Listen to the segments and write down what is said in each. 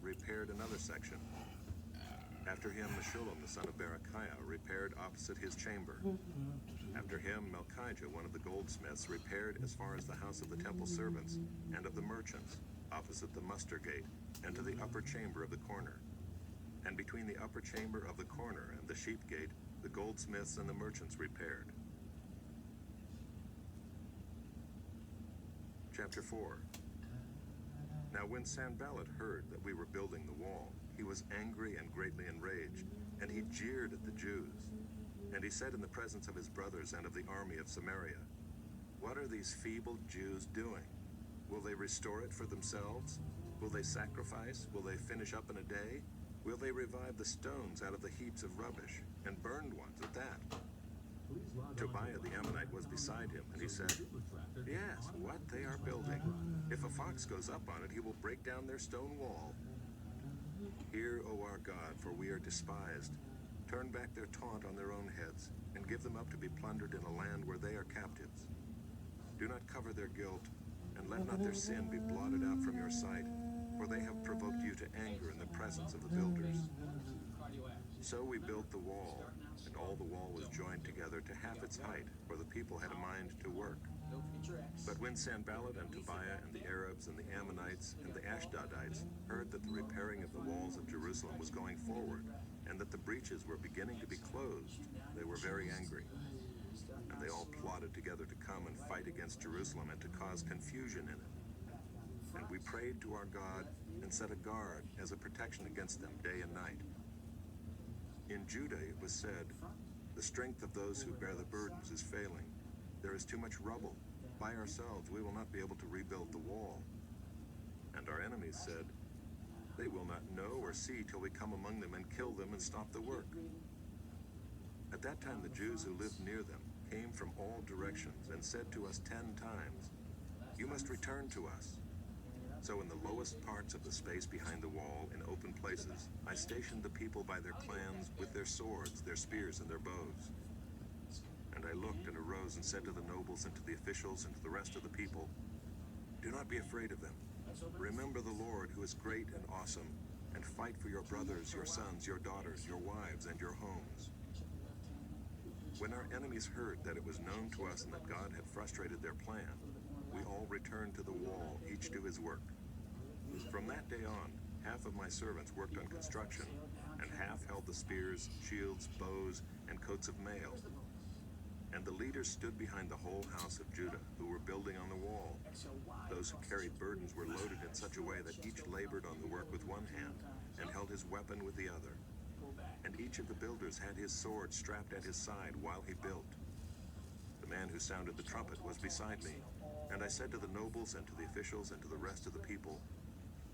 repaired another section. After him, Meshullam, the son of Berechiah, repaired opposite his chamber. After him, Malchijah, one of the goldsmiths, repaired as far as the house of the temple servants and of the merchants, opposite the muster gate, and to the upper chamber of the corner. And between the upper chamber of the corner and the sheep gate, the goldsmiths and the merchants repaired. Chapter 4. Now when Sanballat heard that we were building the wall, he was angry and greatly enraged, and he jeered at the Jews. And he said in the presence of his brothers and of the army of Samaria, "What are these feeble Jews doing? Will they restore it for themselves? Will they sacrifice? Will they finish up in a day? Will they revive the stones out of the heaps of rubbish, and burned ones at that?" Tobiah the Ammonite was beside him, and he said, "Yes, what they are building. If a fox goes up on it, he will break down their stone wall. Hear, O our God, for we are despised. Turn back their taunt on their own heads, and give them up to be plundered in a land where they are captives. Do not cover their guilt, and let not their sin be blotted out from your sight, for they have provoked you to anger in the presence of the builders." So we built the wall, and all the wall was joined together to half its height, for the people had a mind to work. But when Sanballat and Tobiah and the Arabs and the Ammonites and the Ashdodites heard that the repairing of the walls of Jerusalem was going forward, and that the breaches were beginning to be closed, they were very angry. And they all plotted together to come and fight against Jerusalem and to cause confusion in it. And we prayed to our God and set a guard as a protection against them day and night. In Judah it was said, "The strength of those who bear the burdens is failing. There is too much rubble. By ourselves we will not be able to rebuild the wall." And our enemies said, "They will not know or see till we come among them and kill them and stop the work." At that time the Jews who lived near them came from all directions and said to us 10 times, "You must return to us." So in the lowest parts of the space behind the wall, in open places, I stationed the people by their clans with their swords, their spears, and their bows. And I looked and arose and said to the nobles and to the officials and to the rest of the people, "Do not be afraid of them. Remember the Lord, who is great and awesome, and fight for your brothers, your sons, your daughters, your wives, and your homes." When our enemies heard that it was known to us and that God had frustrated their plan, we all returned to the wall, each to his work. From that day on, half of my servants worked on construction, and half held the spears, shields, bows, and coats of mail. And the leaders stood behind the whole house of Judah, who were building on the wall. Those who carried burdens were loaded in such a way that each labored on the work with one hand, and held his weapon with the other. And each of the builders had his sword strapped at his side while he built. The man who sounded the trumpet was beside me, and I said to the nobles and to the officials and to the rest of the people,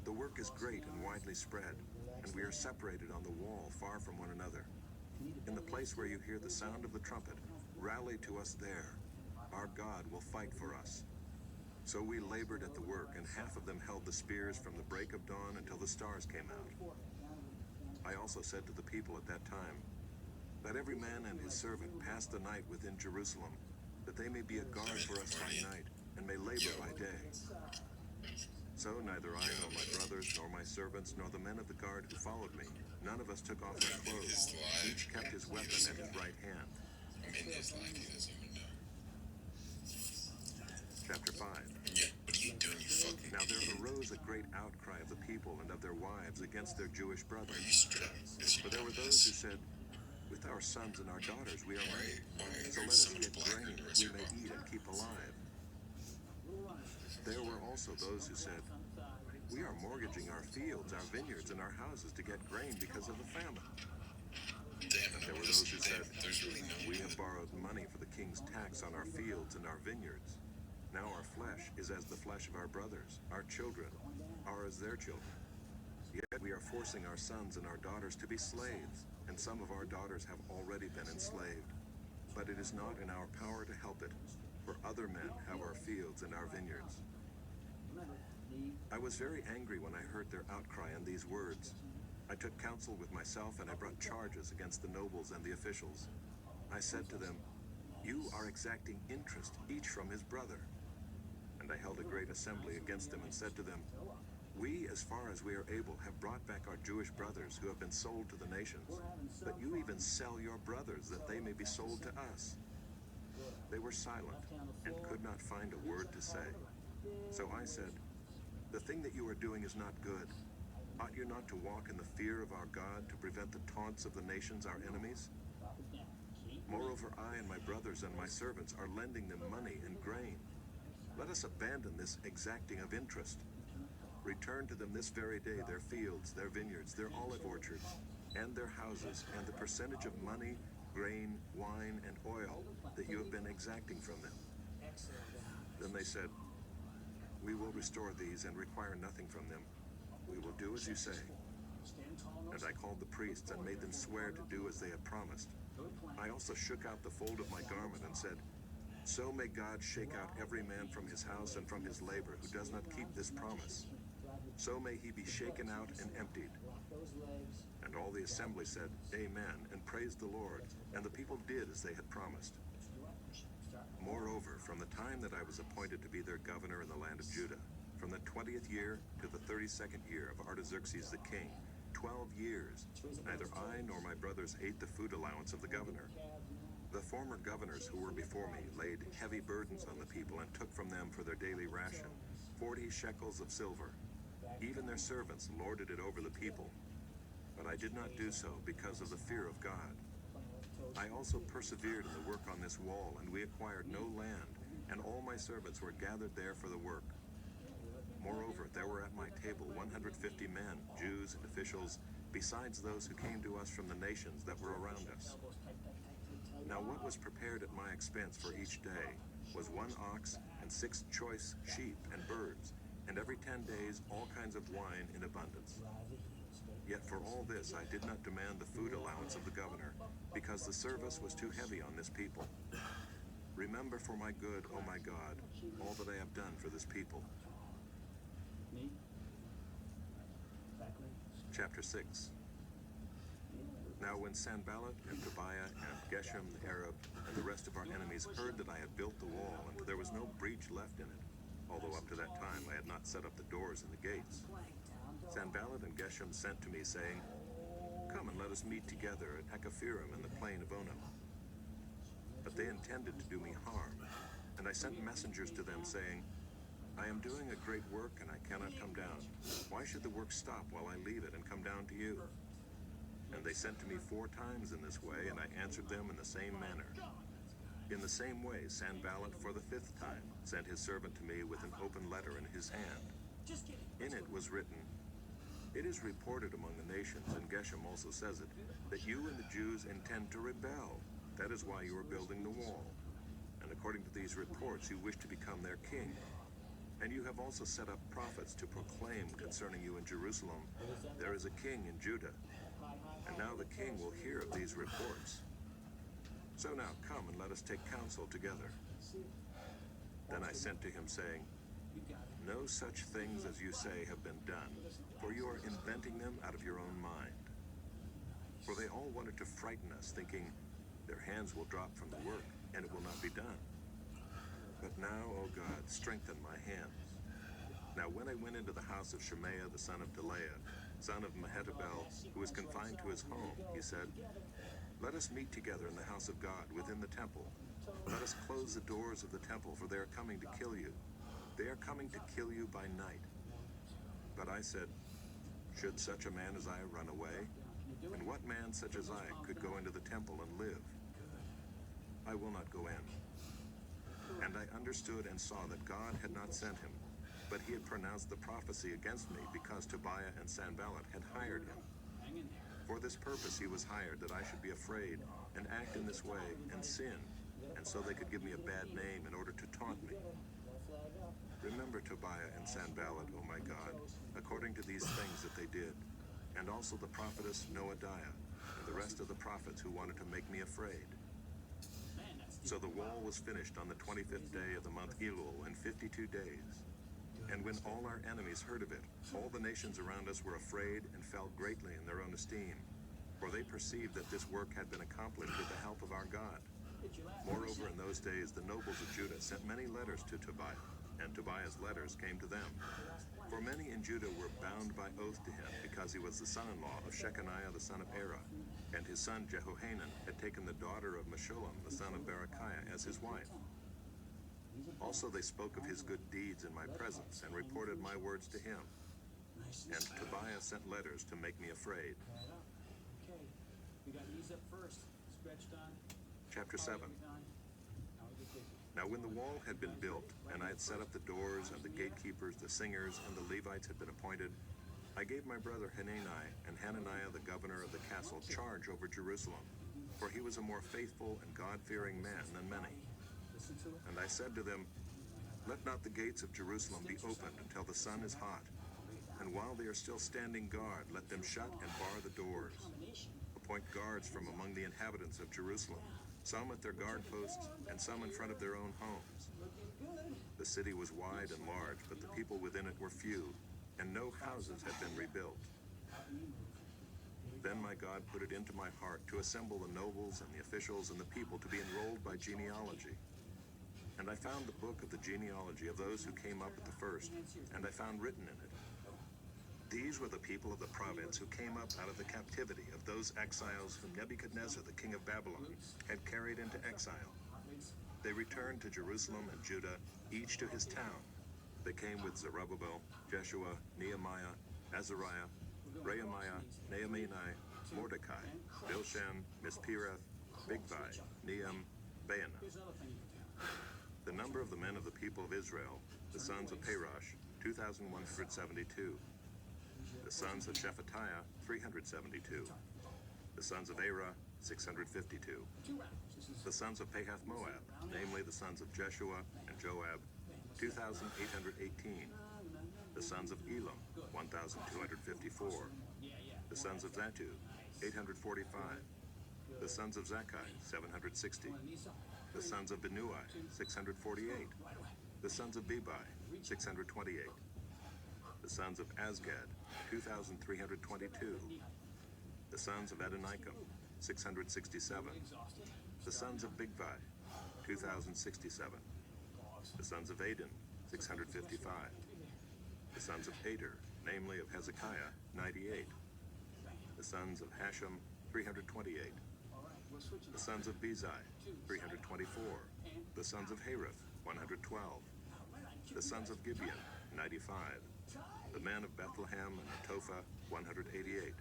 "The work is great and widely spread, and we are separated on the wall far from one another. In the place where you hear the sound of the trumpet, rally to us there. Our God will fight for us." So we labored at the work, and half of them held the spears from the break of dawn until the stars came out. I also said to the people at that time, "Let every man and his servant pass the night within Jerusalem, that they may be a guard for us by night, and may labor by day." So neither I nor my brothers, nor my servants, nor the men of the guard who followed me, none of us took off our clothes. Each kept his weapon at his right hand. I'm in his life, he doesn't even know. Chapter 5. Yeah, what are you doing, you fucking Now there idiot? arose a great outcry of the people and of their wives against their Jewish Are you brothers. strapped? For there were those who said, "With our sons and our daughters we are married, so let us get grain that we may eat and keep alive." There were also those who said, "We are mortgaging our fields, our vineyards, and our houses to get grain because of the famine." Damn, And there were those who said, there's really no "We have borrowed money for the king's tax on our fields and our vineyards. Now our flesh is as the flesh of our brothers, our children are as their children. Yet we are forcing our sons and our daughters to be slaves, and some of our daughters have already been enslaved. But it is not in our power to help it, for other men have our fields and our vineyards." I was very angry when I heard their outcry and these words. I took counsel with myself, and I brought charges against the nobles and the officials. I said to them, "You are exacting interest, each from his brother." And I held a great assembly against them and said to them, We, as far as we are able, have brought back our Jewish brothers who have been sold to the nations. But you even sell your brothers that they may be sold to us. They were silent and could not find a word to say. So I said, the thing that you are doing is not good. Ought you not to walk in the fear of our God to prevent the taunts of the nations, our enemies? Moreover, I and my brothers and my servants are lending them money and grain. Let us abandon this exacting of interest. Return to them this very day their fields, their vineyards, their olive orchards, and their houses, and the percentage of money, grain, wine, and oil that you have been exacting from them. Then they said, we will restore these and require nothing from them. We will do as you say. And I called the priests and made them swear to do as they had promised. I also shook out the fold of my garment and said, so may God shake out every man from his house and from his labor who does not keep this promise. So may he be shaken out and emptied. And all the assembly said, Amen, and praised the Lord. And the people did as they had promised. Moreover, from the time that I was appointed to be their governor in the land of Judah, from the 20th year to the 32nd year of Artaxerxes the king, 12 years, neither I nor my brothers ate the food allowance of the governor. The former governors who were before me laid heavy burdens on the people and took from them for their daily ration 40 shekels of silver. Even their servants lorded it over the people. But I did not do so because of the fear of God. I also persevered in the work on this wall, and we acquired no land, and all my servants were gathered there for the work. Moreover, there were at my table 150 men, Jews and officials, besides those who came to us from the nations that were around us. Now what was prepared at my expense for each day was 1 ox and 6 choice sheep and birds, and every 10 days all kinds of wine in abundance. Yet for all this I did not demand the food allowance of the governor, because the service was too heavy on this people. Remember for my good, O my God, all that I have done for this people. Chapter 6. Now when Sanballat and Tobiah and Geshem the Arab and the rest of our enemies heard that I had built the wall and there was no breach left in it, although up to that time I had not set up the doors and the gates, Sanballat and Geshem sent to me, saying, come and let us meet together at Ekaphirim in the plain of Ono. But they intended to do me harm, and I sent messengers to them, saying, I am doing a great work and I cannot come down. Why should the work stop while I leave it and come down to you? And they sent to me 4 times in this way, and I answered them in the same manner. In the same way, Sanballat for the 5th time sent his servant to me with an open letter in his hand. In it was written, it is reported among the nations, and Geshem also says it, that you and the Jews intend to rebel. That is why you are building the wall. And according to these reports, you wish to become their king. And you have also set up prophets to proclaim concerning you in Jerusalem, there is a king in Judah. And now the king will hear of these reports. So now come and let us take counsel together. Then I sent to him, saying, no such things as you say have been done, for you are inventing them out of your own mind. For they all wanted to frighten us, thinking, their hands will drop from the work, and it will not be done. But now, O God, strengthen my hands. Now when I went into the house of Shemaiah the son of Delaiah, son of Mehetabel, who was confined to his home, he said, let us meet together in the house of God within the temple. Let us close the doors of the temple, for they are coming to kill you. They are coming to kill you by night. But I said, should such a man as I run away? And what man such as I could go into the temple and live? I will not go in. And I understood and saw that God had not sent him, but he had pronounced the prophecy against me because Tobiah and Sanballat had hired him. For this purpose he was hired, that I should be afraid and act in this way and sin, and so they could give me a bad name in order to taunt me. Remember Tobiah and Sanballat, O my God, according to these things that they did, and also the prophetess Noadiah, and the rest of the prophets who wanted to make me afraid. So the wall was finished on the 25th day of the month Elul in 52 days. And when all our enemies heard of it, all the nations around us were afraid and fell greatly in their own esteem, for they perceived that this work had been accomplished with the help of our God. Moreover, in those days the nobles of Judah sent many letters to Tobiah, and Tobiah's letters came to them. For many in Judah were bound by oath to him, because he was the son-in-law of Shechaniah the son of Era, and his son Jehohanan had taken the daughter of Meshullam the son of Berechiah as his wife. Also they spoke of his good deeds in my presence, and reported my words to him. And Tobiah sent letters to make me afraid. Okay, we got knees up first, stretched on. Chapter 7. Now when the wall had been built, and I had set up the doors, and the gatekeepers, the singers, and the Levites had been appointed, I gave my brother Hanani and Hananiah the governor of the castle charge over Jerusalem, for he was a more faithful and God-fearing man than many. And I said to them, let not the gates of Jerusalem be opened until the sun is hot, and while they are still standing guard, let them shut and bar the doors. Appoint guards from among the inhabitants of Jerusalem, some at their guard posts, and some in front of their own homes. The city was wide and large, but the people within it were few, and no houses had been rebuilt. Then my God put it into my heart to assemble the nobles and the officials and the people to be enrolled by genealogy. And I found the book of the genealogy of those who came up at the first, and I found written in it, these were the people of the province who came up out of the captivity of those exiles whom Nebuchadnezzar the king of Babylon had carried into exile. They returned to Jerusalem and Judah, each to his town. They came with Zerubbabel, Jeshua, Nehemiah, Azariah, Rehemiah, Nehemiah, Mordecai, Bilshan, Misperath, Bigvai, Nehem, Baanah. The number of the men of the people of Israel, the sons of Parosh, 2,172. The sons of Shephatiah, 372. The sons of Era, 652. The sons of Pahath Moab, namely the sons of Jeshua and Joab, 2,818. The sons of Elam, 1,254. The sons of Zatu, 845. The sons of Zakkai, 760. The sons of Binnui, 648. The sons of Bebai, 628. The sons of Azgad, 2,322. The sons of Adonikam, 667. The sons of Bigvai, 2,067. The sons of Adin, 655. The sons of Ader, namely of Hezekiah, 98. The sons of Hashem, 328. The sons of Bezai, 324. The sons of Harith, 112. The sons of Gibeon, 95. The men of Bethlehem and Netophah, 188.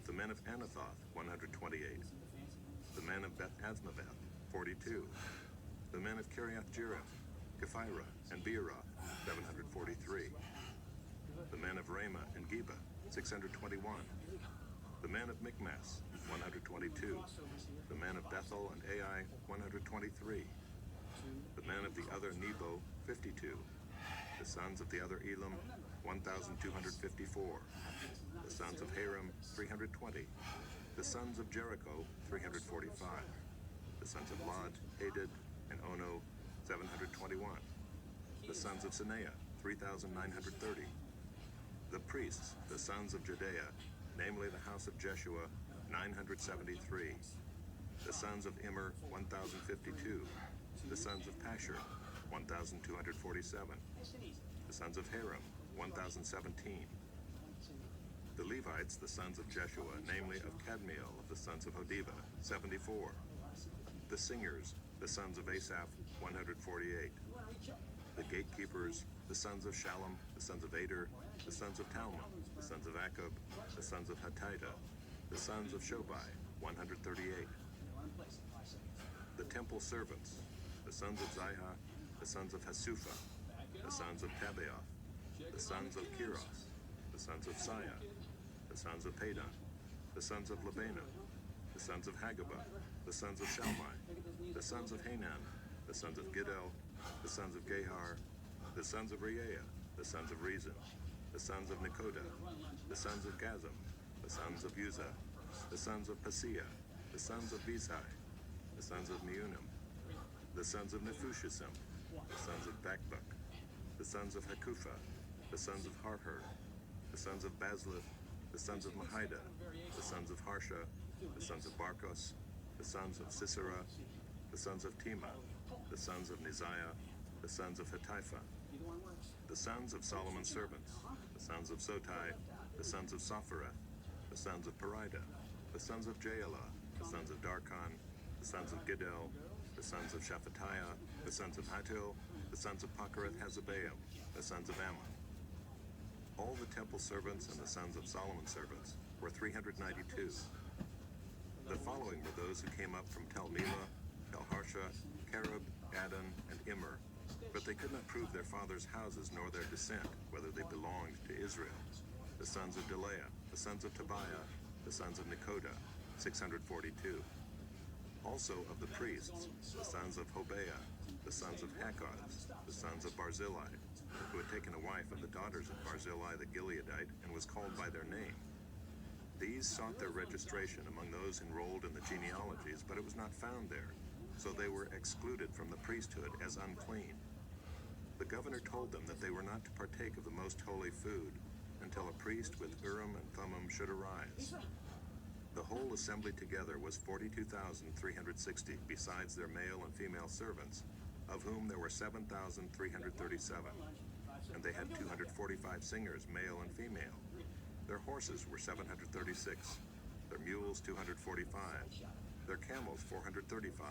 The men of Anathoth, 128. The men of Beth Azmaveth, 42. The men of Kiriath Jearim, Kephirah, and Beeroth, 743. The men of Ramah and Geba, 621. The men of Michmas, 122. The men of Bethel and Ai, 123. The men of the other Nebo, 52. The sons of the other Elam, 1,254. The sons of Haram, 320. The sons of Jericho, 345. The sons of Lod, Hadid, and Ono, 721. The sons of Sineah, 3,930. The priests, the sons of Judea, namely the house of Jeshua, 973. The sons of Immer, 1,052. The sons of Pashur, 1,247. The sons of Haram, 1,017. The Levites, the sons of Jeshua, namely of Kadmiel of the sons of Hodiva, 74. The singers, the sons of Asaph, 148. The gatekeepers, the sons of Shallum, the sons of Ader, the sons of Talmon, the sons of Akub, the sons of Hatita, the sons of Shobai, 138. The temple servants, the sons of Zihah, the sons of Hasupha, the sons of Tabaoth, the sons of Kiros, the sons of Siah, the sons of Padon, the sons of Lebanon, the sons of Hagabah, the sons of Shalmai, the sons of Hanan, the sons of Giddel, the sons of Gehar, the sons of Reaiah, the sons of Rezin, the sons of Nekoda, the sons of Gazam, the sons of Uzzah, the sons of Paseah, the sons of Bezai, the sons of Meunim, the sons of Nephushisim, the sons of Bakbuk, the sons of Hakupha, the sons of Harhur, the sons of Bazlith, the sons of Mahida, the sons of Harsha, the sons of Barkos, the sons of Sisera, the sons of Tema, the sons of Neziah, the sons of Hatipha, The sons of Solomon's servants, the sons of Sotai, the sons of Sophereth, the sons of Perida, the sons of Jaelah, the sons of Darkon, the sons of Giddel, the sons of Shephatiah, the sons of Hattil, the sons of Pokereth-Hazzebaim, the sons of Ammon. All the temple servants and the sons of Solomon's servants were 392. The following were those who came up from Tel Melah, Tel Harsha, Kerub, Adon, and Immer, but they could not prove their fathers' houses nor their descent, whether they belonged to Israel. The sons of Delaiah, the sons of Tobiah, the sons of Nekoda, 642. Also of the priests, the sons of Hobaiah, the sons of Hakkoz, the sons of Barzillai, who had taken a wife of the daughters of Barzillai the Gileadite and was called by their name. These sought their registration among those enrolled in the genealogies, but it was not found there, so they were excluded from the priesthood as unclean. The governor told them that they were not to partake of the most holy food until a priest with Urim and Thummim should arise. The whole assembly together was 42,360, besides their male and female servants, of whom there were 7,337, and they had 245 singers, male and female. Their horses were 736, their mules 245, their camels 435,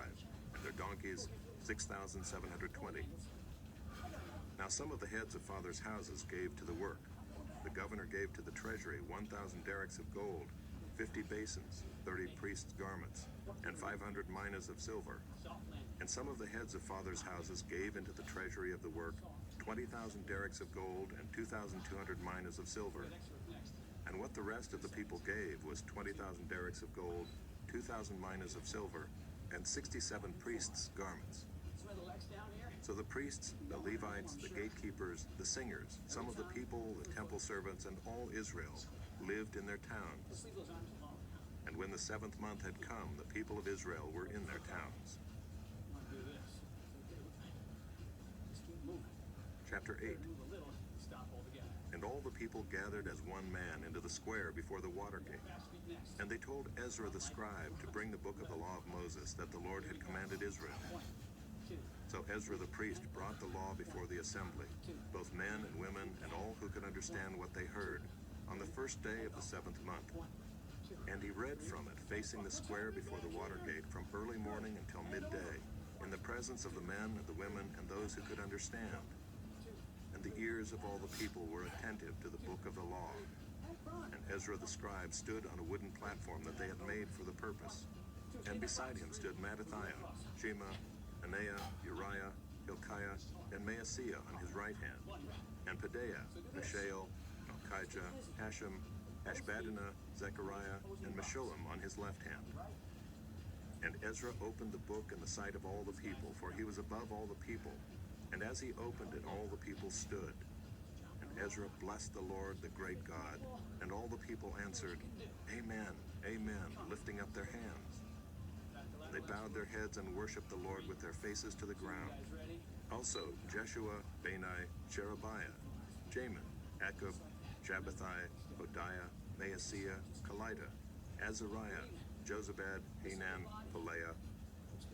and their donkeys 6,720. Now some of the heads of fathers' houses gave to the work. The governor gave to the treasury 1,000 derricks of gold, 50 basins, 30 priests' garments, and 500 minas of silver. And some of the heads of fathers' houses gave into the treasury of the work 20,000 derricks of gold and 2,200 minas of silver. And what the rest of the people gave was 20,000 derricks of gold, 2,000 minas of silver, and 67 priests' garments. So the priests, the Levites, the gatekeepers, the singers, some of the people, the temple servants, and all Israel lived in their towns. And when the 7th month had come, the people of Israel were in their towns. Chapter 8. And all the people gathered as one man into the square before the water gate. And they told Ezra the scribe to bring the book of the law of Moses that the Lord had commanded Israel. So Ezra the priest brought the law before the assembly, both men and women and all who could understand what they heard, on the first day of the 7th month. And he read from it, facing the square before the water gate, from early morning until midday, in the presence of the men and the women and those who could understand. And the ears of all the people were attentive to the book of the law. And Ezra the scribe stood on a wooden platform that they had made for the purpose. And beside him stood Mattithiah, Shema, Anaiah, Uriah, Hilkiah, and Maaseiah on his right hand, and Pedaiah, Mishael, Malchijah, Hashem, Hashbaddanah, Zechariah, and Meshullam on his left hand. And Ezra opened the book in the sight of all the people, for he was above all the people. And as he opened it, all the people stood. And Ezra blessed the Lord, the great God. And all the people answered, Amen, Amen, lifting up their hands. They bowed their heads and worshipped the Lord with their faces to the ground. Also Jeshua, Bani, Sherebiah, Jamin, Akkub, Shabbathai, Hodiah, Maaseiah, Kelita, Azariah, Jozabad, Hanan, Pelaiah,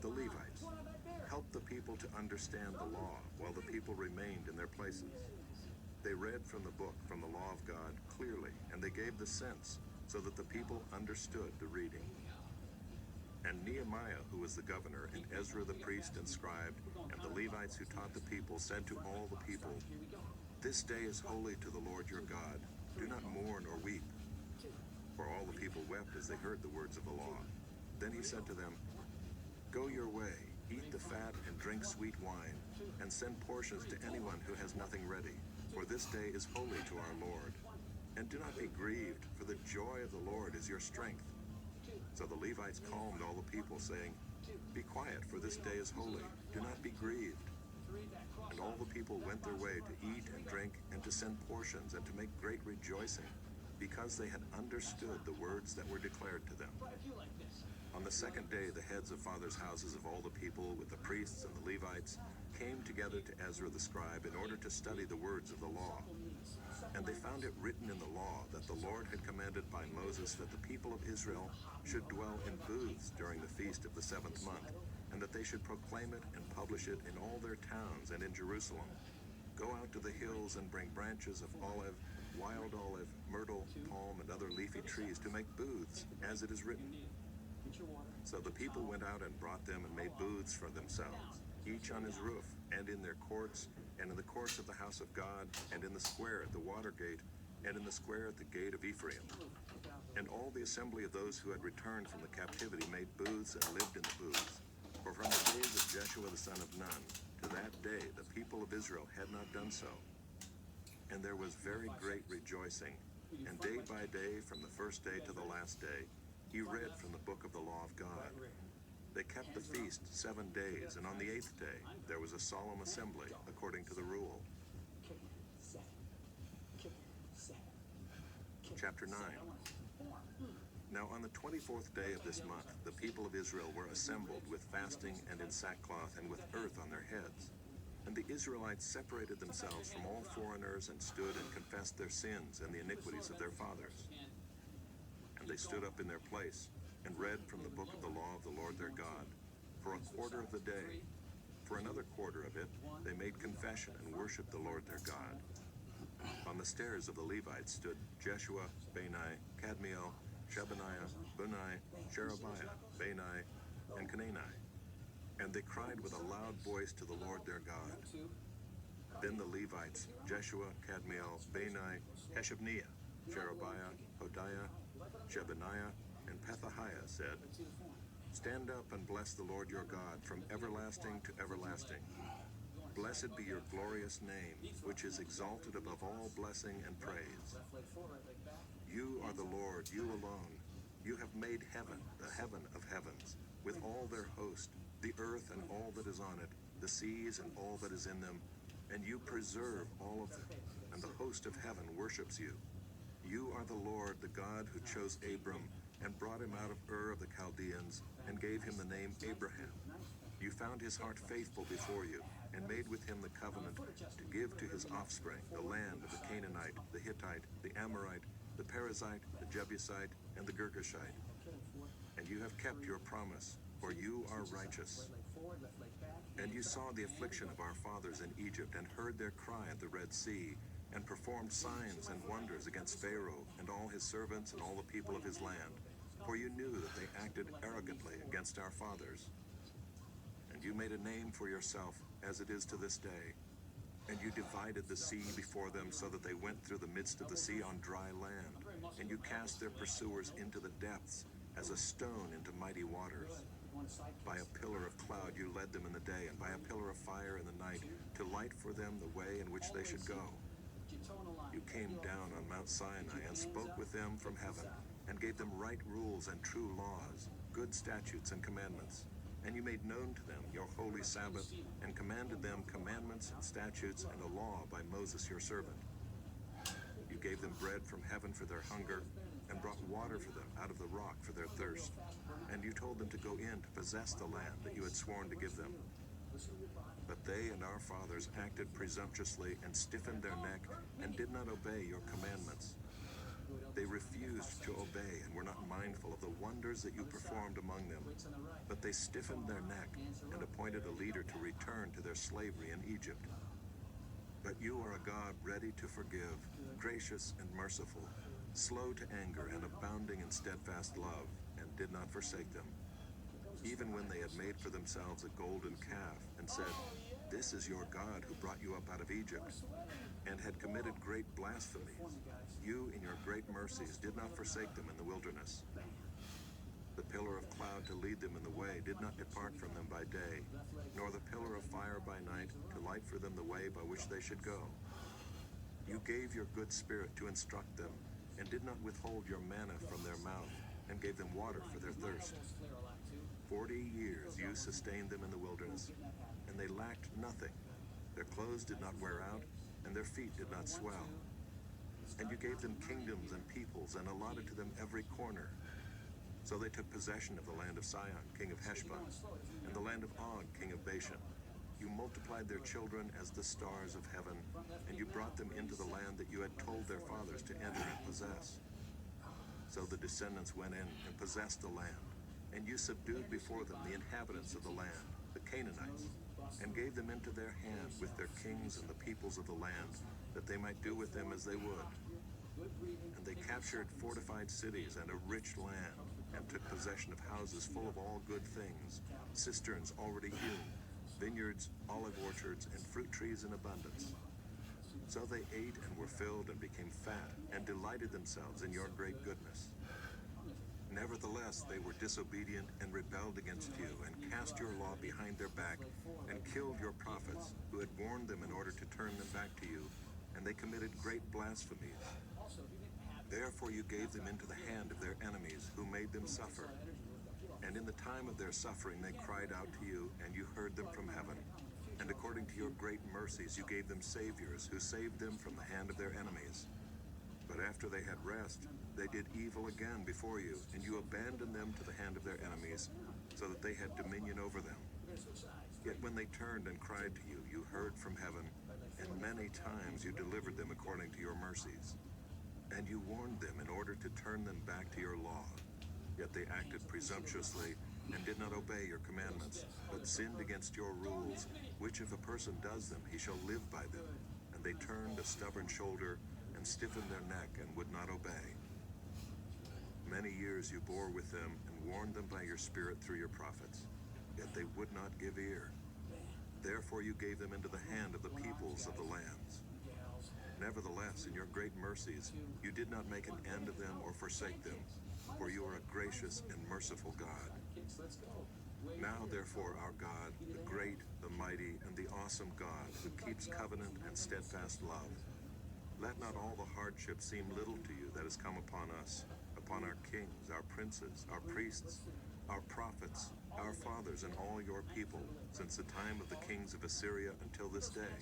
the Levites, helped the people to understand the law while the people remained in their places. They read from the book, from the law of God, clearly, and they gave the sense so that the people understood the reading. And Nehemiah, who was the governor, and Ezra the priest and scribe, and the Levites who taught the people, said to all the people, This day is holy to the Lord your God. Do not mourn or weep. For all the people wept as they heard the words of the law. Then he said to them, Go your way, eat the fat and drink sweet wine, and send portions to anyone who has nothing ready, for this day is holy to our Lord. And do not be grieved, for the joy of the Lord is your strength. So the Levites calmed all the people, saying, Be quiet, for this day is holy. Do not be grieved. And all the people went their way to eat and drink, and to send portions, and to make great rejoicing, because they had understood the words that were declared to them. On the second day, the heads of fathers' houses of all the people, with the priests and the Levites, came together to Ezra the scribe in order to study the words of the law. And they found it written in the law that the Lord had commanded by Moses that the people of Israel should dwell in booths during the feast of the 7th month, and that they should proclaim it and publish it in all their towns and in Jerusalem. Go out to the hills and bring branches of olive, wild olive, myrtle, palm, and other leafy trees to make booths, as it is written." Get your water. So the people went out and brought them and made booths for themselves, each on his roof, and in their courts, and in the courts of the house of God, and in the square at the water gate, and in the square at the gate of Ephraim. And all the assembly of those who had returned from the captivity made booths and lived in the booths. For from the days of Jeshua the son of Nun to that day the people of Israel had not done so. And there was very great rejoicing, and day by day, from the first day to the last day, he read from the book of the law of God. They kept the feast 7 days, and on the 8th day there was a solemn assembly according to the rule. Kick it, set it. Kick it, set it. Kick it, Chapter 9. set it. I want to form. Now on the 24th day of this month, the people of Israel were assembled with fasting and in sackcloth and with earth on their heads. And the Israelites separated themselves from all foreigners and stood and confessed their sins and the iniquities of their fathers. And they stood up in their place and read from the book of the law of the Lord their God for a quarter of the day. For another quarter of it, they made confession and worshiped the Lord their God. On the stairs of the Levites stood Jeshua, Bani, Kadmiel, Shebaniah, Bunai, Sherebiah, Bani, and Canaani. And they cried with a loud voice to the Lord their God. Then the Levites, Jeshua, Kadmiel, Bani, Hashabniah, Sherebiah, Hodiah, Shebaniah, and Pethahiah said, "Stand up and bless the Lord your God from everlasting to everlasting. Blessed be your glorious name, which is exalted above all blessing and praise. Left leg forward, right leg back. You are the Lord, you alone. You have made heaven, the heaven of heavens, with all their host, the earth and all that is on it, the seas and all that is in them, and you preserve all of them, and the host of heaven worships you. You are the Lord, the God who chose Abram and brought him out of Ur of the Chaldeans and gave him the name Abraham. You found his heart faithful before you and made with him the covenant to give to his offspring the land of the Canaanite, the Hittite, the Amorite, the Perizzite, the Jebusite, and the Girgashite. And you have kept your promise, for you are righteous. Right leg forward, left leg back. And you saw the affliction of our fathers in Egypt and heard their cry at the Red Sea, and performed signs and wonders against Pharaoh and all his servants and all the people of his land. For you knew that they acted arrogantly against our fathers. And you made a name for yourself, as it is to this day. And you divided the sea before them so that they went through the midst of the sea on dry land. And you cast their pursuers into the depths, as a stone into mighty waters. One side kick. By a pillar of cloud you led them in the day, and by a pillar of fire in the night, to light for them the way in which they should go. Get your toe in the line. You came down on Mount Sinai and spoke with them from heaven, and gave them right rules and true laws, good statutes and commandments. And you made known to them your holy Sabbath, and commanded them commandments and statutes and a law by Moses your servant. You gave them bread from heaven for their hunger, and brought water for them out of the rock for their thirst. And you told them to go in to possess the land that you had sworn to give them. But they and our fathers acted presumptuously and stiffened their neck and did not obey your commandments. They refused to obey and were not mindful of the wonders that you performed among them. Weights on the right. But they stiffened their neck and appointed a leader to return to their slavery in Egypt. But you are a God ready to forgive, gracious and merciful, slow to anger and abounding in steadfast love, and did not forsake them. Even when they had made for themselves a golden calf and said, "This is your God who brought you up out of Egypt," and had committed great blasphemy, you in your great mercies did not forsake them in the wilderness. The pillar of cloud to lead them in the way did not depart from them by day, nor the pillar of fire by night to light for them the way by which they should go. You gave your good spirit to instruct them, and did not withhold your manna from their mouth, and gave them water for their thirst. 40 years you sustained them in the wilderness, and they lacked nothing. Their clothes did not wear out, and their feet did not swell. And you gave them kingdoms and peoples, and allotted to them every corner. So they took possession of the land of Sihon, king of Heshbon, and the land of Og, king of Bashan. You multiplied their children as the stars of heaven, and you brought them into the land that you had told their fathers to enter and possess. So the descendants went in and possessed the land, and you subdued before them the inhabitants of the land, the Canaanites, and gave them into their hand with their kings and the peoples of the land, that they might do with them as they would. And they captured fortified cities and a rich land, and took possession of houses full of all good things, cisterns already hewn, vineyards, olive orchards, and fruit trees in abundance. So they ate and were filled and became fat, and delighted themselves in your great goodness. Nevertheless, they were disobedient and rebelled against you, and cast your law behind their back, and killed your prophets, who had warned them in order to turn them back to you, and they committed great blasphemies. Therefore you gave them into the hand of their enemies, who made them suffer. And in the time of their suffering they cried out to you, and you heard them from heaven. And according to your great mercies you gave them saviors, who saved them from the hand of their enemies. But after they had rest, they did evil again before you, and you abandoned them to the hand of their enemies, so that they had dominion over them. Yet when they turned and cried to you, you heard from heaven, and many times you delivered them according to your mercies. And you warned them in order to turn them back to your law. Yet they acted presumptuously, and did not obey your commandments, but sinned against your rules, which if a person does them, he shall live by them. And they turned a stubborn shoulder, and stiffened their neck, and would not obey. Many years you bore with them, and warned them by your Spirit through your prophets. Yet they would not give ear. Therefore you gave them into the hand of the peoples of the lands. Nevertheless, in your great mercies, you did not make an end of them or forsake them, for you are a gracious and merciful God. Now, therefore, our God, the great, the mighty, and the awesome God, who keeps covenant and steadfast love, let not all the hardship seem little to you that has come upon us, upon our kings, our princes, our priests, our prophets, our fathers, and all your people, since the time of the kings of Assyria until this day.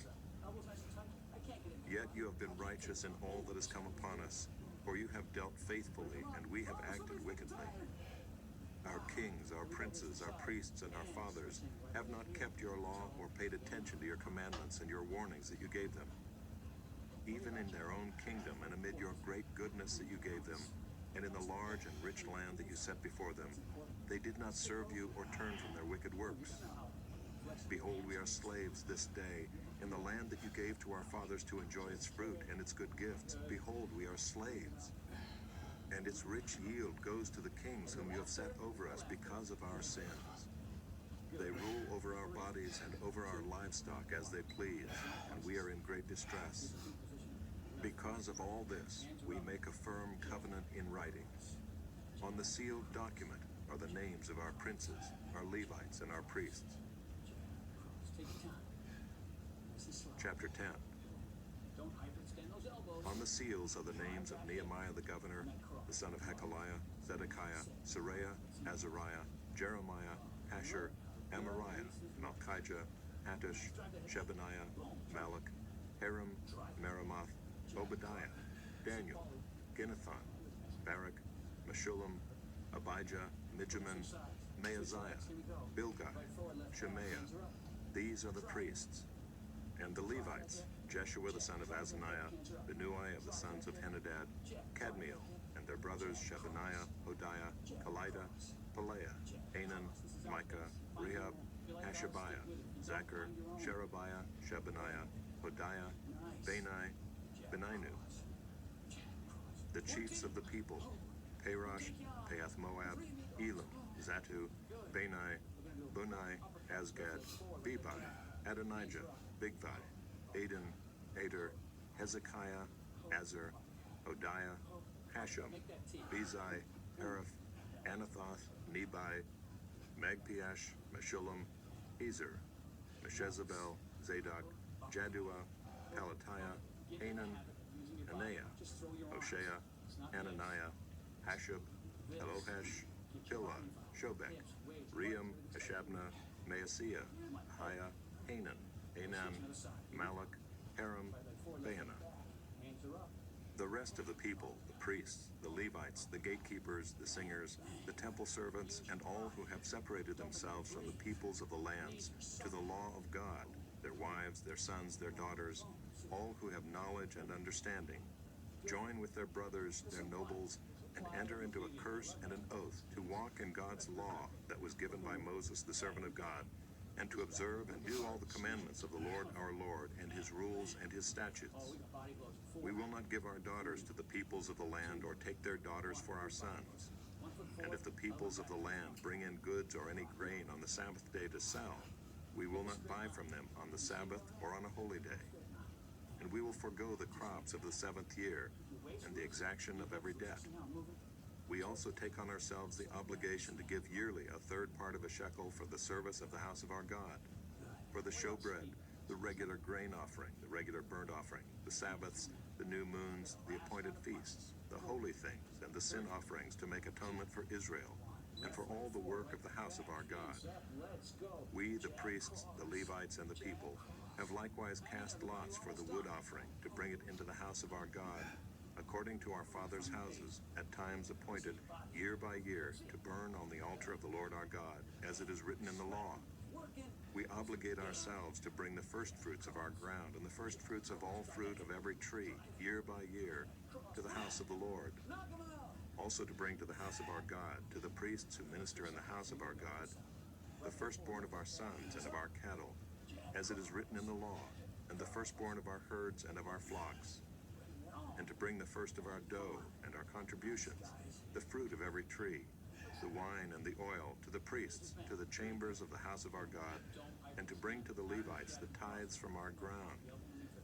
Yet you have been righteous in all that has come upon us, for you have dealt faithfully, and we have acted wickedly. Our kings, our princes, our priests, and our fathers have not kept your law or paid attention to your commandments and your warnings that you gave them. Even in their own kingdom and amid your great goodness that you gave them, and in the large and rich land that you set before them, they did not serve you or turn from their wicked works. Behold, we are slaves this day in the land that you gave to our fathers to enjoy its fruit and its good gifts. Behold, we are slaves. And its rich yield goes to the kings whom you have set over us because of our sins. They rule over our bodies and over our livestock as they please, and we are in great distress. Because of all this, we make a firm covenant in writing. On the sealed document are the names of our princes, our Levites, and our priests. Chapter 10. On the seals are the names of Nehemiah the governor, the son of Hekeliah, Zedekiah, Seraiah, Azariah, Jeremiah, Pashur, Amariah, Malchijah, Hattush, Shebaniah, Malach, Haram, Meremoth, Obadiah, Daniel, Ginnethon, Barak, Meshullam, Abijah, Mijamin, Maaziah, Bilgah, Shemaiah. These are the priests. And the Levites, Jeshua the son of Azaniah, Binnui of the sons of Henadad, Kadmiel, and their brothers Shebaniah, Hodiah, Kelida, Pelaiah, Hanan, Micah, Rehab, Hashabiah, Zachar, Sherebiah, Shebaniah, Hodiah, Bani, Beninu. The chiefs of the people, Parosh, Pahath Moab, Elam, Zatu, Bani, Bunai, Azgad, Bebai, Adonijah, Bigvai, Aden, Ader, Hezekiah, Azar, Hodiah, Hashem, Bezai, Haraph, Anathoth, Nebai, Magpiash, Meshullam, Ezer, Meshezabel, Zadok, Jaddua, Pelatiah, Hanan, Anaiah, Hoshea, Hananiah, Hashab, Elohesh, Pilah, Shobek, Ream, Hashabnah, Maaseiah, Ahiah, Hanan, Anan, Malach, Haram, Baanah. The rest of the people, the priests, the Levites, the gatekeepers, the singers, the temple servants, and all who have separated themselves from the peoples of the lands to the law of God, their wives, their sons, their daughters, all who have knowledge and understanding, join with their brothers, their nobles, and enter into a curse and an oath to walk in God's law that was given by Moses, the servant of God, and to observe and do all the commandments of the Lord our Lord, and his rules and his statutes. We will not give our daughters to the peoples of the land, or take their daughters for our sons. And if the peoples of the land bring in goods or any grain on the Sabbath day to sell, we will not buy from them on the Sabbath or on a holy day. And we will forego the crops of the 7th year and the exaction of every debt. We also take on ourselves the obligation to give yearly a third part of a shekel for the service of the house of our God, for the showbread, the regular grain offering, the regular burnt offering, the Sabbaths, the new moons, the appointed feasts, the holy things, and the sin offerings to make atonement for Israel, and for all the work of the house of our God. We, the priests, the Levites, and the people, have likewise cast lots for the wood offering to bring it into the house of our God, according to our fathers' houses, at times appointed, year by year, to burn on the altar of the Lord our God, as it is written in the law. We obligate ourselves to bring the firstfruits of our ground and the firstfruits of all fruit of every tree, year by year, to the house of the Lord. Also to bring to the house of our God, to the priests who minister in the house of our God, the firstborn of our sons and of our cattle, as it is written in the law, and the firstborn of our herds and of our flocks, and to bring the first of our dough and our contributions, the fruit of every tree, the wine and the oil, to the priests, to the chambers of the house of our God, and to bring to the Levites the tithes from our ground.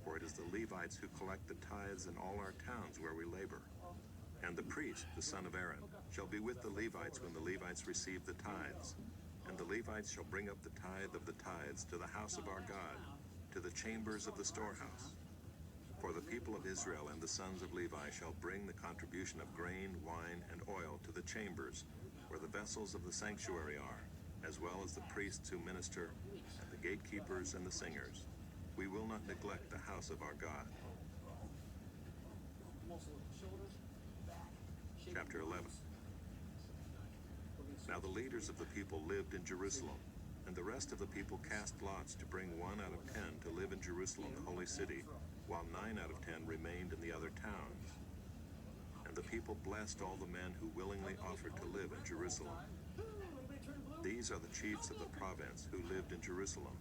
For it is the Levites who collect the tithes in all our towns where we labor. And the priest, the son of Aaron, shall be with the Levites when the Levites receive the tithes. And the Levites shall bring up the tithe of the tithes to the house of our God, to the chambers of the storehouse. For the people of Israel and the sons of Levi shall bring the contribution of grain, wine, and oil to the chambers, where the vessels of the sanctuary are, as well as the priests who minister, and the gatekeepers and the singers. We will not neglect the house of our God. Chapter 11. Now the leaders of the people lived in Jerusalem, and the rest of the people cast lots to bring 1 out of 10 to live in Jerusalem, the holy city, while 9 out of 10 remained in the other towns. And the people blessed all the men who willingly offered to live in Jerusalem. These are the chiefs of the province who lived in Jerusalem.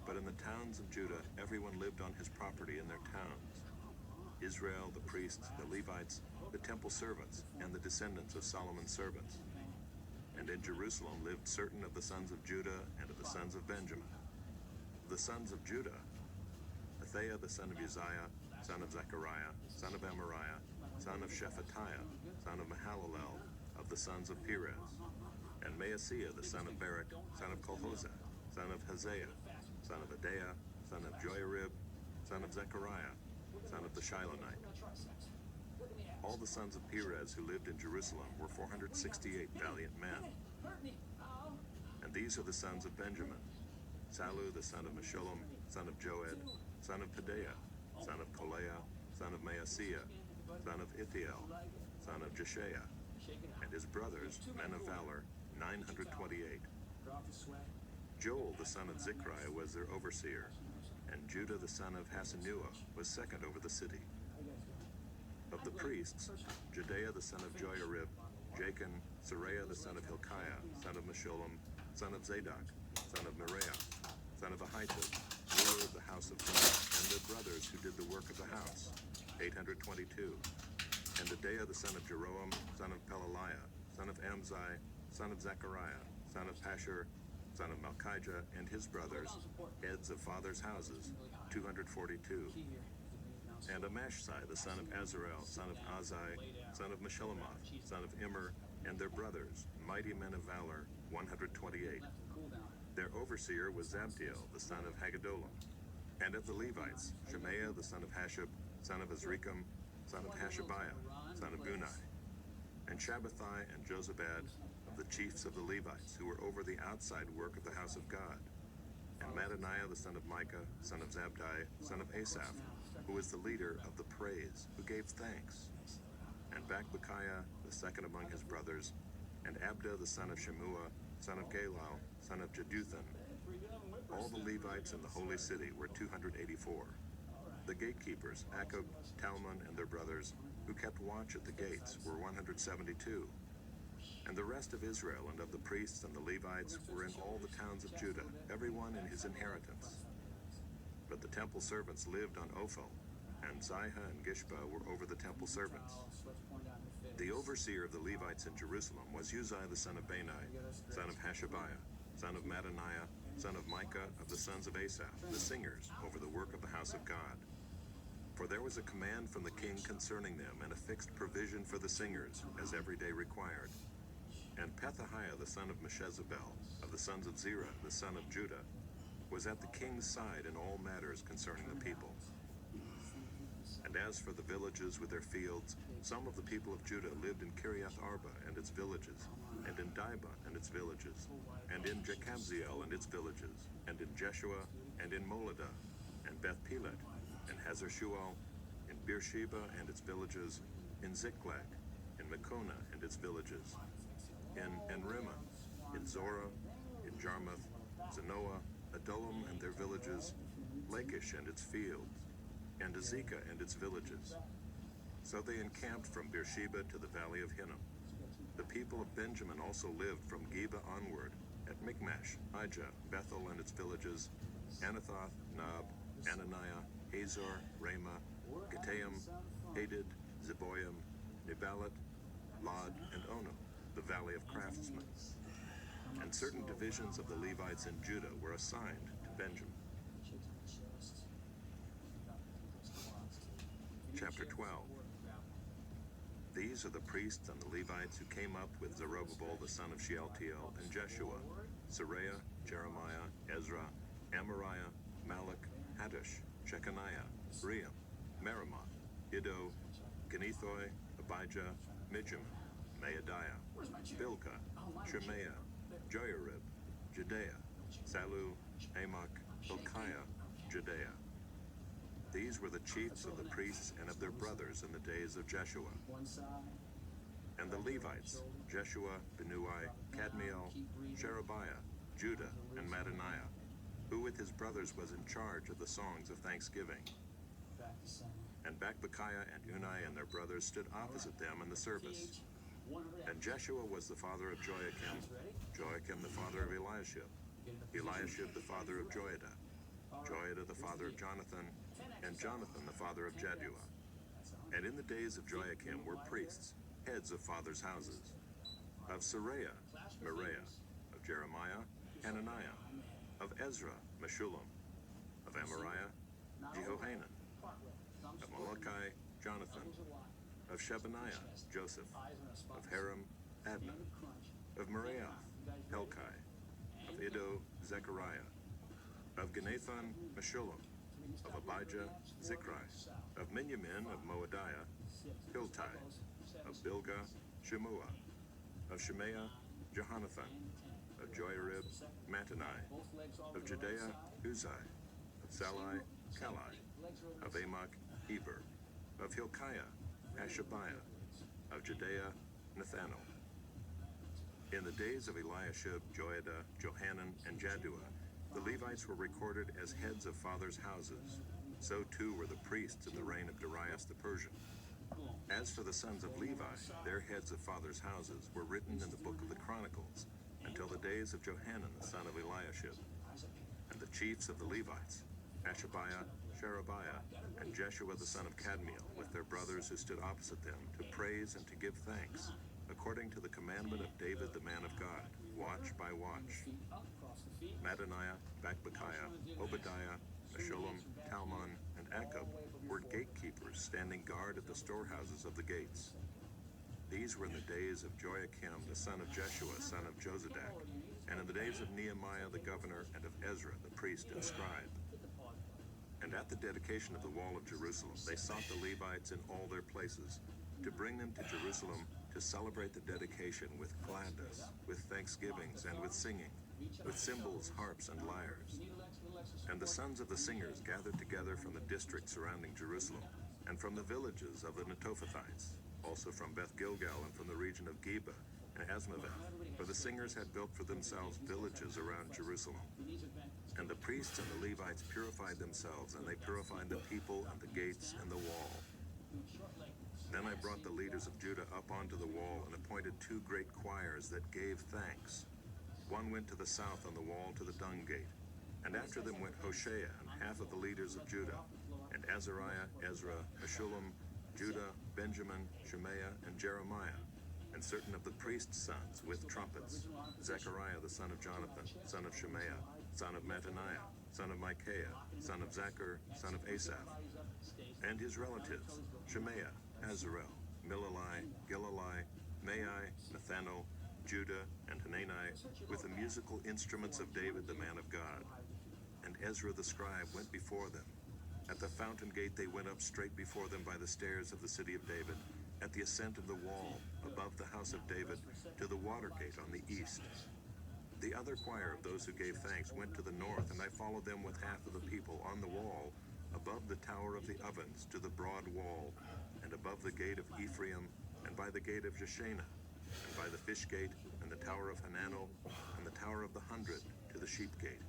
But in the towns of Judah, everyone lived on his property in their towns. Israel, the priests, the Levites, the temple servants, and the descendants of Solomon's servants. And in Jerusalem lived certain of the sons of Judah and of the sons of Benjamin. The sons of Judah: Athaiah the son of Uzziah, son of Zechariah, son of Amariah, son of Shephatiah, son of Mahalalel, of the sons of Perez. And Maaseiah the son of Barak, son of Colhozeh, son of Haziah, son of Adaiah, son of Joiarib, son of Zechariah, son of the Shilonite. All the sons of Perez who lived in Jerusalem were 468 valiant men. And these are the sons of Benjamin: Salu the son of Meshullam, son of Joed, son of Pedaiah, son of Koleah, son of Maaseiah, son of Ithiel, son of Jeshaiah, and his brothers, men of valor, 928. Joel the son of Zichri was their overseer, and Judah the son of Hasenuah was second over the city. Of the priests, Jedaiah the son of Joiarib, Jachin, Seraiah the son of Hilkiah, son of Meshullam, son of Zadok, son of Meraioth, son of Ahitub, ruler of the house of God, and their brothers who did the work of the house, 822. And Adaiah the son of Jeroam, son of Pelaliah, son of Amzai, son of Zechariah, son of Pashur, son of Malchijah, and his brothers, heads of fathers' houses, 242. And Amashsai the son of Azarel, son of Azai, son of Meshillemoth, son of Immer, and their brothers, mighty men of valor, 128. Their overseer was Zabdiel the son of Haggedolim. And of the Levites, Shemaiah the son of Hashub, son of Azrikam, son of Hashabiah, son of Bunai. And Shabbathai and Jozabad, of the chiefs of the Levites, who were over the outside work of the house of God. And Mattaniah the son of Micah, son of Zabdi, son of Asaph, who was the leader of the praise, who gave thanks. And Bakbukiah, the second among his brothers, and Abda the son of Shemua, son of Galal, son of Jeduthun. All the Levites in the holy city were 284. The gatekeepers, Akub, Talmon, and their brothers, who kept watch at the gates, were 172. And the rest of Israel and of the priests and the Levites were in all the towns of Judah, everyone in his inheritance. But the temple servants lived on Ophel, and Zihah and Gishpa were over the temple servants. The overseer of the Levites in Jerusalem was Uzziah the son of Bani, son of Hashabiah, son of Mattaniah, son of Micah of the sons of Asaph, the singers, over the work of the house of God. For there was a command from the king concerning them, and a fixed provision for the singers, as every day required. And Pethahiah the son of Meshezabel, of the sons of Zerah the son of Judah, was at the king's side in all matters concerning the people. And as for the villages with their fields, some of the people of Judah lived in Kiriath Arba and its villages, and in Dibon and its villages, and in Jekabziel and its villages, and in Jeshua, and in Moladah, and Beth Pelet, and Hazar Shual, in Beersheba and its villages, in Ziklag, in Mekona and its villages, in Enrimmon, in Zorah, in Jarmuth, Zanoah, Adullam and their villages, Lachish and its fields, and Azekah and its villages. So they encamped from Beersheba to the valley of Hinnom. The people of Benjamin also lived from Geba onward, at Michmash, Ijah, Bethel and its villages, Anathoth, Nob, Ananiah, Hazor, Ramah, Gittaim, Hadid, Zeboim, Nebalat, Lod, and Ono, the valley of craftsmen. And certain divisions of the Levites in Judah were assigned to Benjamin. Chapter 12. These are the priests and the Levites who came up with Zerubbabel the son of Shealtiel, and Jeshua, Seraiah, Jeremiah, Ezra, Amariah, Malach, Haddish, Shechaniah, Ream, Meremoth, Iddo, Genethoi, Abijah, Mijamin, Maadiah, Bilgah, Shemaiah, Joiarib, Judea, Salu, Amok, Hilkiah, Judea. These were the chiefs of the priests and of their brothers in the days of Jeshua. And the Levites, Jeshua, Binnui, Kadmiel, Sherebiah, Judah, and Mattaniah, who with his brothers was in charge of the songs of thanksgiving. And Bakbukiah and Unai and their brothers stood opposite them in the service. And Jeshua was the father of Joachim, Joachim the father of Eliashib, Eliashib the father of Joiada, Joiada the father of Jonathan, and Jonathan the father of Jaddua. And in the days of Joachim were priests, heads of fathers' houses. Of Seraiah, Meraiah. Of Jeremiah, Hananiah. Of Ezra, Meshullam. Of Amariah, Jehohanan. Of Malachi, Jonathan. Of Shebaniah, Joseph. Of Haram, Adna. Of Meraioth, Helkai. Of Iddo, Zechariah. Of Genathan, Meshullam. Of Abijah, Zichri. Of Miniamin, of Moadiah, Hiltai. Of Bilgah, Shemua. Of Shemaiah, Jehonathan. Of Joiarib, Mattanai. Of Judea, Uzai. Of Salai, Kalai. Of Amok, Heber. Of Hilkiah, Hashabiah. Of Judea, Nathanael. In the days of Eliashib, Joiada, Johanan, and Jaddua, the Levites were recorded as heads of fathers' houses. So too were the priests in the reign of Darius the Persian. As for the sons of Levi, their heads of fathers' houses were written in the book of the Chronicles until the days of Johanan the son of Eliashib. And the chiefs of the Levites, Hashabiah, Sherebiah, and Jeshua the son of Kadmiel, with their brothers who stood opposite them, to praise and to give thanks, according to the commandment of David the man of God, watch by watch. Mattaniah, Bakbukiah, Obadiah, Meshullam, Talmon, and Akub were gatekeepers standing guard at the storehouses of the gates. These were in the days of Joachim the son of Jeshua, son of Jozadak, and in the days of Nehemiah the governor, and of Ezra the priest and scribe. And at the dedication of the wall of Jerusalem, they sought the Levites in all their places, to bring them to Jerusalem to celebrate the dedication with gladness, with thanksgivings, and with singing, with cymbals, harps, and lyres. And the sons of the singers gathered together from the district surrounding Jerusalem, and from the villages of the Netophathites, also from Beth Gilgal and from the region of Geba and Asmaveth, for the singers had built for themselves villages around Jerusalem. And the priests and the Levites purified themselves, and they purified the people and the gates and the wall. Then I brought the leaders of Judah up onto the wall and appointed 2 great choirs that gave thanks. One went to the south on the wall to the dung gate, and after them went Hoshea and half of the leaders of Judah, and Azariah, Ezra, Meshullam, Judah, Benjamin, Shemaiah, and Jeremiah, and certain of the priests' sons with trumpets, Zechariah the son of Jonathan, son of Shemaiah, son of Mattaniah, son of Micaiah, son of Zachar, son of Asaph, and his relatives, Shemaiah, Azarel, Milalai, Gilalai, Maai, Nathanael, Judah, and Hanani, with the musical instruments of David the man of God. And Ezra the scribe went before them. At the fountain gate they went up straight before them by the stairs of the city of David, at the ascent of the wall, above the house of David, to the water gate on the east. The other choir of those who gave thanks went to the north, and I followed them with half of the people on the wall, above the tower of the ovens, to the broad wall, and above the gate of Ephraim, and by the gate of Jeshanah, and by the fish gate, and the tower of Hananel, and the tower of the 100, to the sheep gate.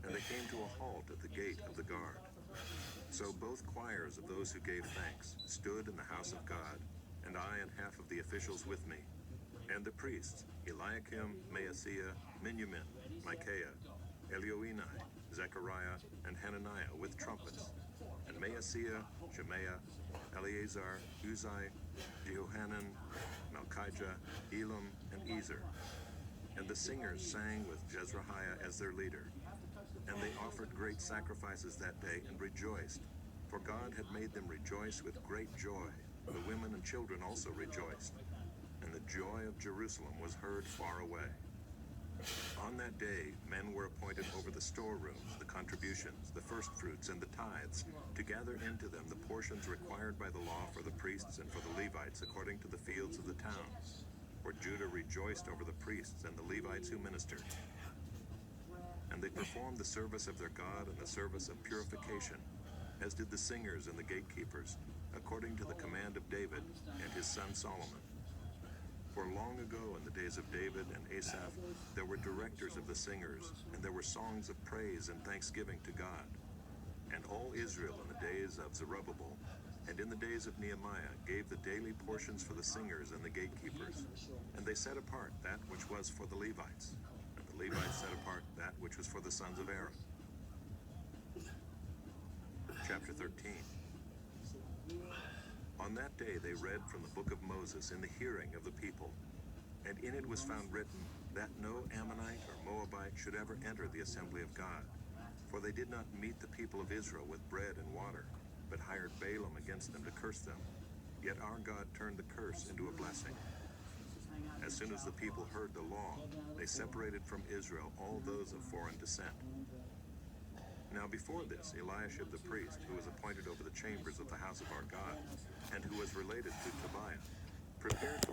And they came to a halt at the gate of the guard. So both choirs of those who gave thanks stood in the house of God, and I and half of the officials with me, and the priests, Eliakim, Maaseiah, Miniamin, Micaiah, Elioenai, Zechariah, and Hananiah with trumpets, and Maaseiah, Shemaiah, Eleazar, Uzai, Jehohanan, Malchijah, Elam, and Ezer. And the singers sang with Jezrahiah as their leader. And they offered great sacrifices that day and rejoiced, for God had made them rejoice with great joy. The women and children also rejoiced, and the joy of Jerusalem was heard far away. On that day, men were appointed over the storerooms, the contributions, the firstfruits, and the tithes, to gather into them the portions required by the law for the priests and for the Levites according to the fields of the towns. For Judah rejoiced over the priests and the Levites who ministered. And they performed the service of their God and the service of purification, as did the singers and the gatekeepers, according to the command of David and his son Solomon. For long ago, in the days of David and Asaph, there were directors of the singers, and there were songs of praise and thanksgiving to God. And all Israel in the days of Zerubbabel and in the days of Nehemiah gave the daily portions for the singers and the gatekeepers, and they set apart that which was for the Levites, and the Levites set apart that which was for the sons of Aaron. Chapter 13. On that day they read from the book of Moses in the hearing of the people, and in it was found written that no Ammonite or Moabite should ever enter the assembly of God, for they did not meet the people of Israel with bread and water, but hired Balaam against them to curse them. Yet our God turned the curse into a blessing. As soon as the people heard the law, they separated from Israel all those of foreign descent. Now before this, Eliashib the priest, who was appointed over the chambers of the house of our God, and who was related to Tobiah, prepared for